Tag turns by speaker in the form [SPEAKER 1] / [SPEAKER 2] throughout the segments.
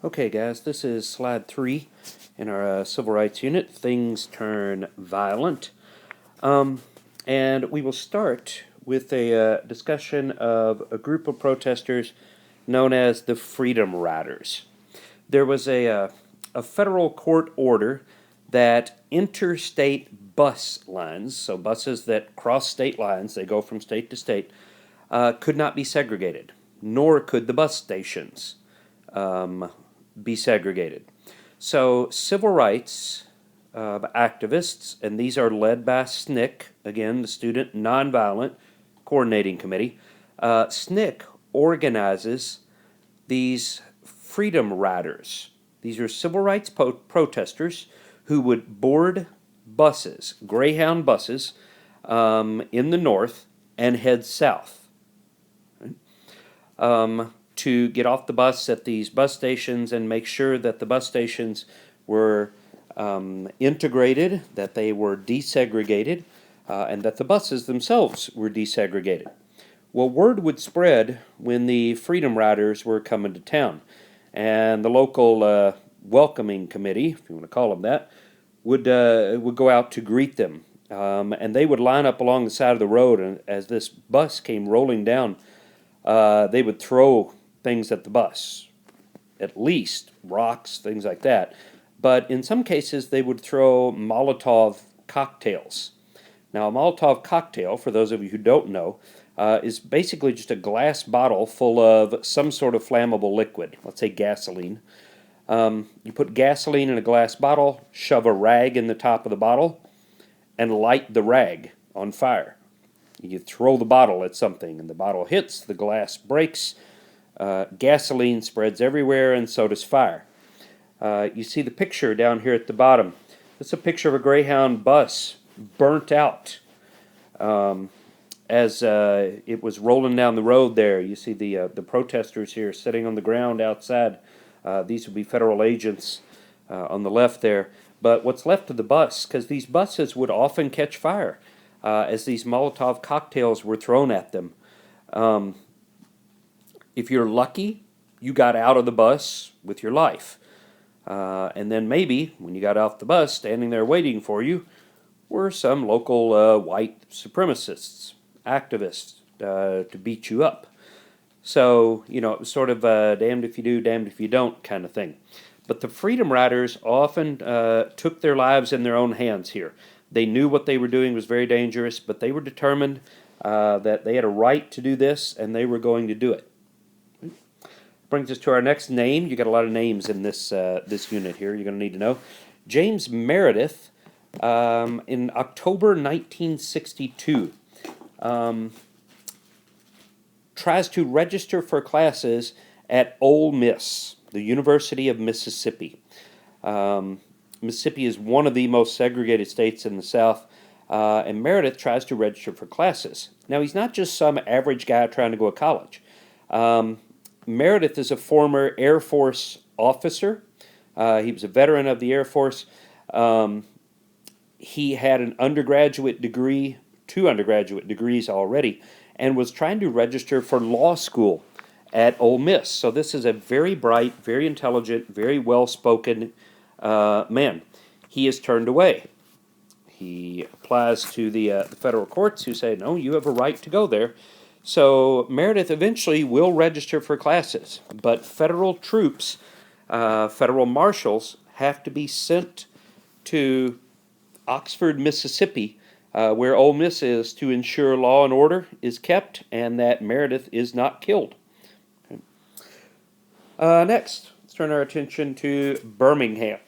[SPEAKER 1] Okay, guys, this is slide 3 in our civil rights unit. Things turn violent. And we will start with a discussion of a group of protesters known as the Freedom Riders. There was a federal court order that interstate bus lines, so buses that cross state lines, they go from state to state, could not be segregated, nor could the bus stations be segregated. So civil rights activists, and these are led by SNCC, again, the Student Nonviolent Coordinating Committee. SNCC organizes these Freedom Riders. These are civil rights protesters who would board buses, Greyhound buses, in the north and head south. To get off the bus at these bus stations and make sure that the bus stations were integrated, that they were desegregated, and that the buses themselves were desegregated. Well, word would spread when the Freedom Riders were coming to town, and the local welcoming committee, if you want to call them that, would go out to greet them, and they would line up along the side of the road, and as this bus came rolling down, they would throw things at the bus, at least rocks, things like that. But in some cases, they would throw Molotov cocktails. Now, a Molotov cocktail, for those of you who don't know, is basically just a glass bottle full of some sort of flammable liquid, let's say gasoline. You put gasoline in a glass bottle, shove a rag in the top of the bottle, and light the rag on fire. You throw the bottle at something, and the bottle hits, the glass breaks, gasoline spreads everywhere, and so does fire. You see the picture down here at the bottom. It's a picture of a Greyhound bus burnt out as it was rolling down the road there. You see the protesters here sitting on the ground outside. These would be federal agents on the left there. But what's left of the bus, because these buses would often catch fire as these Molotov cocktails were thrown at them. If you're lucky, you got out of the bus with your life. And then maybe, when you got off the bus, standing there waiting for you, were some local white supremacists, activists, to beat you up. So, it was sort of damned if you do, damned if you don't kind of thing. But the Freedom Riders often took their lives in their own hands here. They knew what they were doing was very dangerous, but they were determined that they had a right to do this, and they were going to do it. Brings us to our next name. You got a lot of names in this unit here. You're going to need to know. James Meredith, in October 1962, tries to register for classes at Ole Miss, the University of Mississippi. Mississippi is one of the most segregated states in the South, and Meredith tries to register for classes. Now, he's not just some average guy trying to go to college. Meredith is a former Air Force officer. He was a veteran of the Air Force. He had an undergraduate degree, 2 undergraduate degrees already, and was trying to register for law school at Ole Miss. So this is a very bright, very intelligent, very well-spoken man. He is turned away. He applies to the federal courts, who say, no, you have a right to go there. So Meredith eventually will register for classes, but federal troops, federal marshals, have to be sent to Oxford, Mississippi, where Ole Miss is, to ensure law and order is kept and that Meredith is not killed. Okay. Next, let's turn our attention to Birmingham.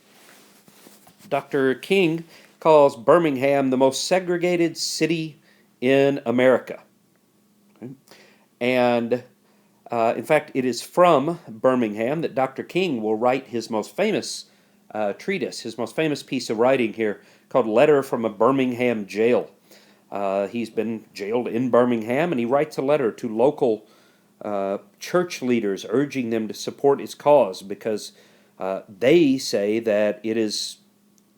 [SPEAKER 1] Dr. King calls Birmingham the most segregated city in America. Okay. And in fact, it is from Birmingham that Dr. King will write his most famous treatise, his most famous piece of writing here, called Letter from a Birmingham Jail. He's been jailed in Birmingham, and he writes a letter to local church leaders urging them to support his cause because they say that it is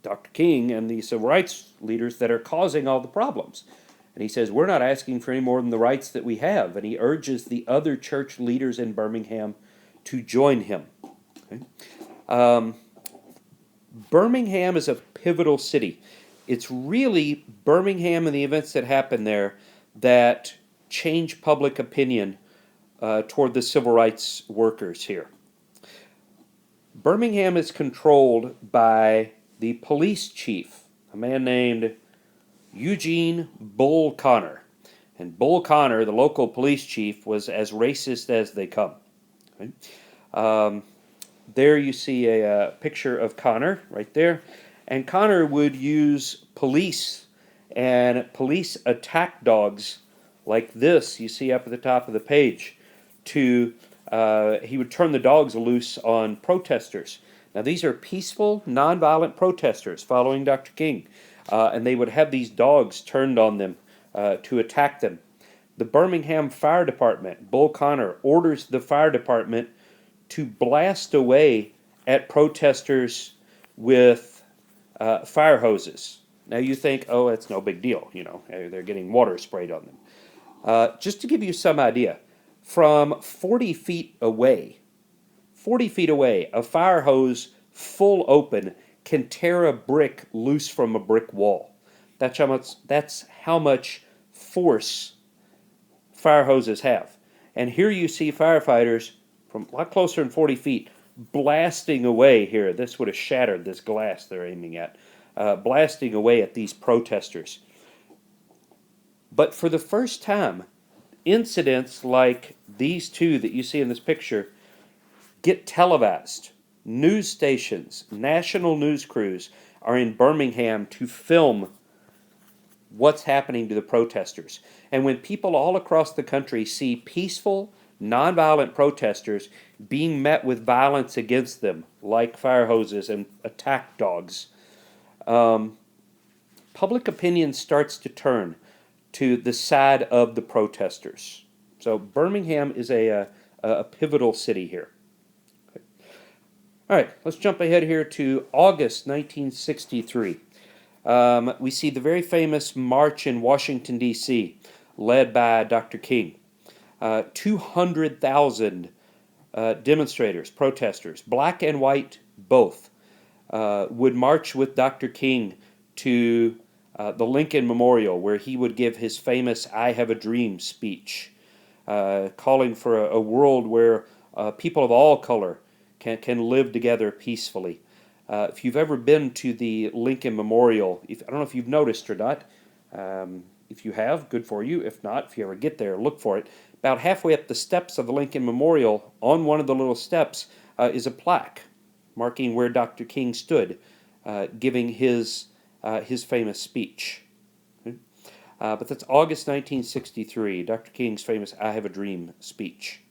[SPEAKER 1] Dr. King and the civil rights leaders that are causing all the problems. And he says, we're not asking for any more than the rights that we have. And he urges the other church leaders in Birmingham to join him. Okay? Birmingham is a pivotal city. It's really Birmingham and the events that happen there that change public opinion toward the civil rights workers here. Birmingham is controlled by the police chief, a man named Eugene Bull Connor. And Bull Connor, the local police chief, was as racist as they come. Okay? There you see a picture of Connor right there. And Connor would use police and police attack dogs like this you see up at the top of the page to he would turn the dogs loose on protesters. Now these are peaceful, nonviolent protesters following Dr. King, and they would have these dogs turned on them to attack them. The Birmingham Fire Department, Bull Connor, orders the fire department to blast away at protesters with fire hoses. Now you think, oh, it's no big deal, they're getting water sprayed on them. Just to give you some idea, from 40 feet away, a fire hose full open can tear a brick loose from a brick wall. That's how much force fire hoses have. And here you see firefighters from a lot closer than 40 feet blasting away here. This would have shattered this glass they're aiming at. Blasting away at these protesters. But for the first time, incidents like these two that you see in this picture get televised. News stations, national news crews are in Birmingham to film what's happening to the protesters. And when people all across the country see peaceful, nonviolent protesters being met with violence against them, like fire hoses and attack dogs, public opinion starts to turn to the side of the protesters. So Birmingham is a pivotal city here. Okay. All right, let's jump ahead here to August 1963. We see the very famous march in Washington, D.C., led by Dr. King. 200,000 demonstrators, protesters, black and white both, would march with Dr. King to the Lincoln Memorial, where he would give his famous "I Have a Dream" speech, calling for a world where people of all color can live together peacefully. If you've ever been to the Lincoln Memorial, I don't know if you've noticed or not. If you have, good for you. If not, if you ever get there, look for it. About halfway up the steps of the Lincoln Memorial, on one of the little steps, is a plaque marking where Dr. King stood, giving his famous speech. But that's August 1963, Dr. King's famous "I Have a Dream" speech.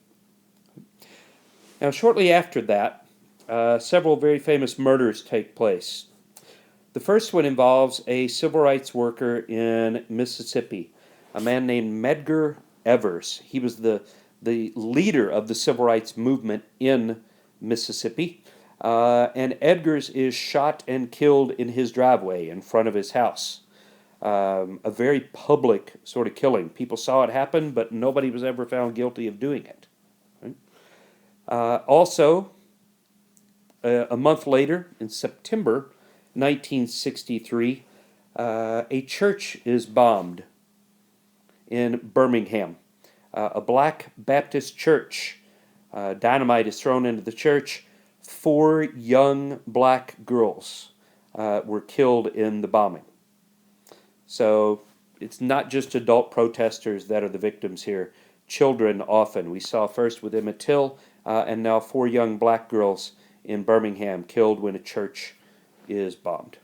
[SPEAKER 1] Now, shortly after that, several very famous murders take place. The first one involves a civil rights worker in Mississippi, a man named Medgar Evers. He was the leader of the civil rights movement in Mississippi. And Edgars is shot and killed in his driveway in front of his house. A very public sort of killing. People saw it happen, but nobody was ever found guilty of doing it. Right? Also, a month later, in September 1963, a church is bombed in Birmingham. A black Baptist church. Dynamite is thrown into the church. 4 young black girls were killed in the bombing. So it's not just adult protesters that are the victims here. Children often. We saw first with Emmett Till, and now 4 young black girls in Birmingham killed when a church is bombed.